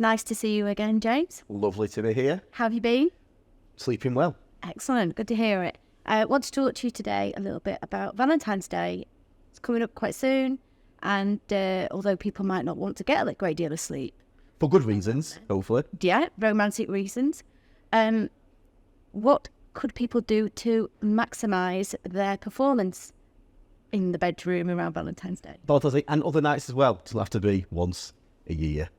Nice to see you again, James. Lovely to be here. How have you been? Sleeping well. Excellent. Good to hear it. I want to talk to you today a little bit about Valentine's Day. It's coming up quite soon, and although people might not want to get a great deal of sleep. For good reasons, hopefully. Yeah, romantic reasons. What could people do to maximise their performance in the bedroom around Valentine's Day? Valentine's Day and other nights as well. It'll have to be once a year.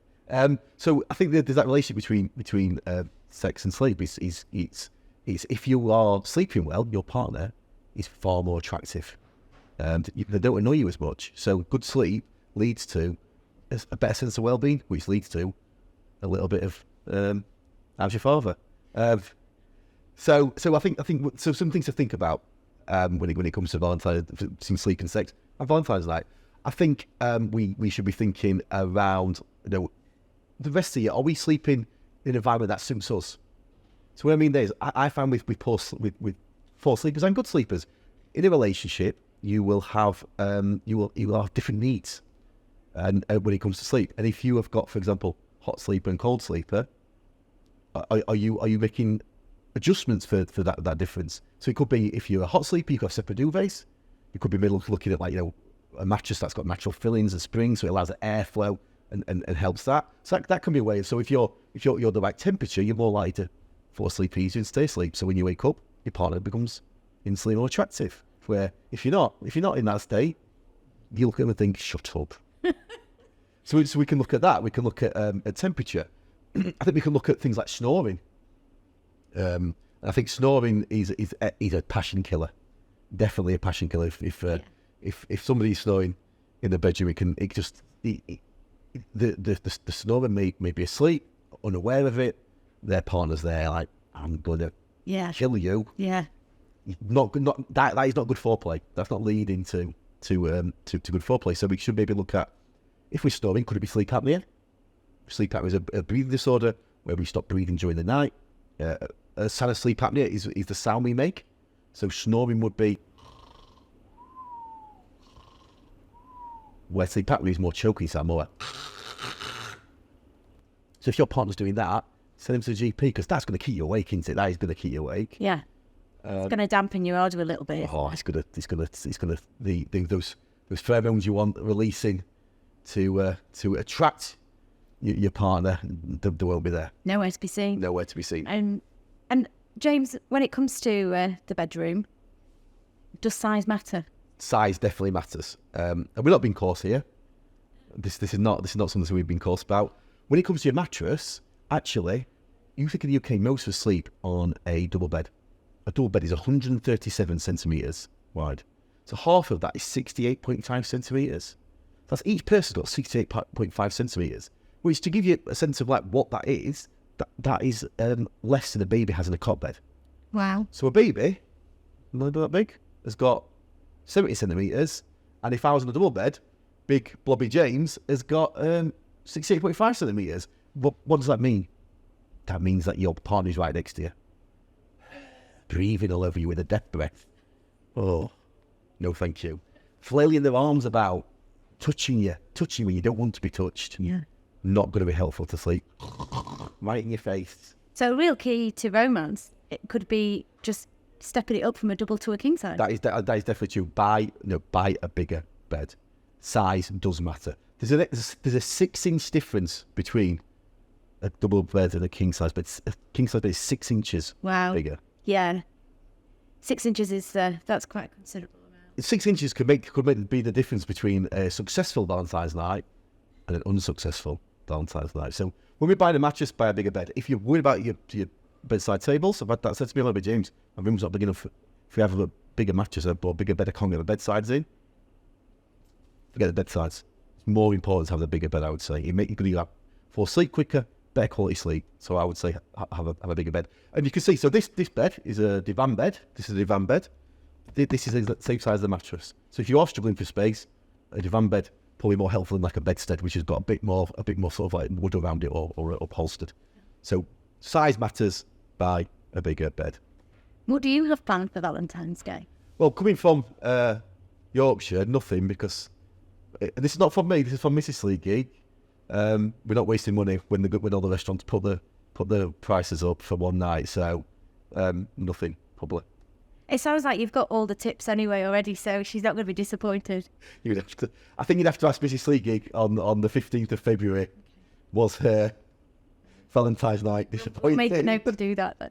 So I think there's that relationship between sex and sleep. It's if you are sleeping well, your partner is far more attractive. They don't annoy you as much. So good sleep leads to a better sense of well-being, which leads to a little bit of how's your father? So I think some things to think about when it comes to Valentine's, between sleep and sex and Valentine's night. I think we should be thinking around, the rest of the year. Are we sleeping in an environment that suits us? So what I mean is, I find with poor sleepers and good sleepers in a relationship, you will have different needs, and when it comes to sleep. And if you have got, for example, hot sleeper and cold sleeper, are you making adjustments for that difference? So it could be, if you're a hot sleeper, you could have separate duvets. You could be looking at a mattress that's got natural fillings and springs, so it allows the airflow and helps that. So that can be a way. So if you're the right temperature, you're more likely to fall asleep easier and stay asleep. So when you wake up, your partner becomes instantly more attractive. Where if you're not in that state, you look at them and think, shut up. So we can look at that. We can look at temperature. I think we can look at things like snoring. I think snoring is a passion killer. Definitely a passion killer. If somebody's snoring in the bedroom, the snorer may be asleep, unaware of it. Their partner's there, like, I'm gonna kill you. Yeah. That is not good foreplay. That's not leading to good foreplay. So we should maybe look at, if we're snoring, could it be sleep apnea? Sleep apnea is a breathing disorder where we stop breathing during the night. A sign of sleep apnea is the sound we make. So snoring would be, where sleep apnea is more choking sound, more. So if your partner's doing that, send him to the GP, because that's going to keep you awake, isn't it? That is going to keep you awake. Yeah. It's going to dampen your order a little bit. It's going to those pheromones you want releasing to attract your partner, they won't be there. Nowhere to be seen. Nowhere to be seen. And James, when it comes to the bedroom, does size matter? Size definitely matters. And we're not being coarse here. This is not something we've been coarse about. When it comes to your mattress, actually, you think in the UK, most of us sleep on a double bed. A double bed is 137 centimetres wide. So half of that is 68.5 centimetres. That's each person's got 68.5 centimetres, which, to give you a sense of what that is less than a baby has in a cot bed. Wow. So a baby, not that big, has got 70 centimetres, and if I was on a double bed, big blobby James has got 68.5 centimetres. What does that mean? That means that your partner's right next to you, breathing all over you with a death breath. Oh, no thank you. Flailing their arms about, touching you when you don't want to be touched. Yeah. Not going to be helpful to sleep. Right in your face. So a real key to romance, it could be just stepping it up from a double to a king size. That is definitely true. Buy a bigger bed. Size does matter. There's a 6-inch difference between a double bed and a king size bed. A king size bed is 6 inches bigger. Yeah. 6 inches is that's quite a considerable amount. 6 inches could be the difference between a successful Valentine's night and an unsuccessful Valentine's night. So when we buy a mattress, buy a bigger bed. If you're worried about your bedside tables, I've had that said to me a little bit, James, my room's not big enough. If you have a bigger mattress or a bigger bed, I can't get the bedsides in. Forget the bedsides. It's more important to have the bigger bed, I would say. You're going to fall asleep quicker, better quality sleep. So I would say have a bigger bed. And you can see, so this bed is a divan bed. This is a divan bed. This is the same size as the mattress. So if you are struggling for space, a divan bed probably more helpful than like a bedstead, which has got a bit more sort of like wood around it or upholstered. So size matters. Buy a bigger bed. What do you have planned for Valentine's Day? Well, coming from Yorkshire, nothing, because this is not from me. This is from Mrs. Sleep Geek. We're not wasting money when all the restaurants put the prices up for one night. So nothing probably. It sounds like you've got all the tips anyway already, so she's not going to be disappointed. I think you'd have to ask Mrs. Sleep Geek on the 15th of February. Was her Valentine's night disappointing? Make a note to do that then.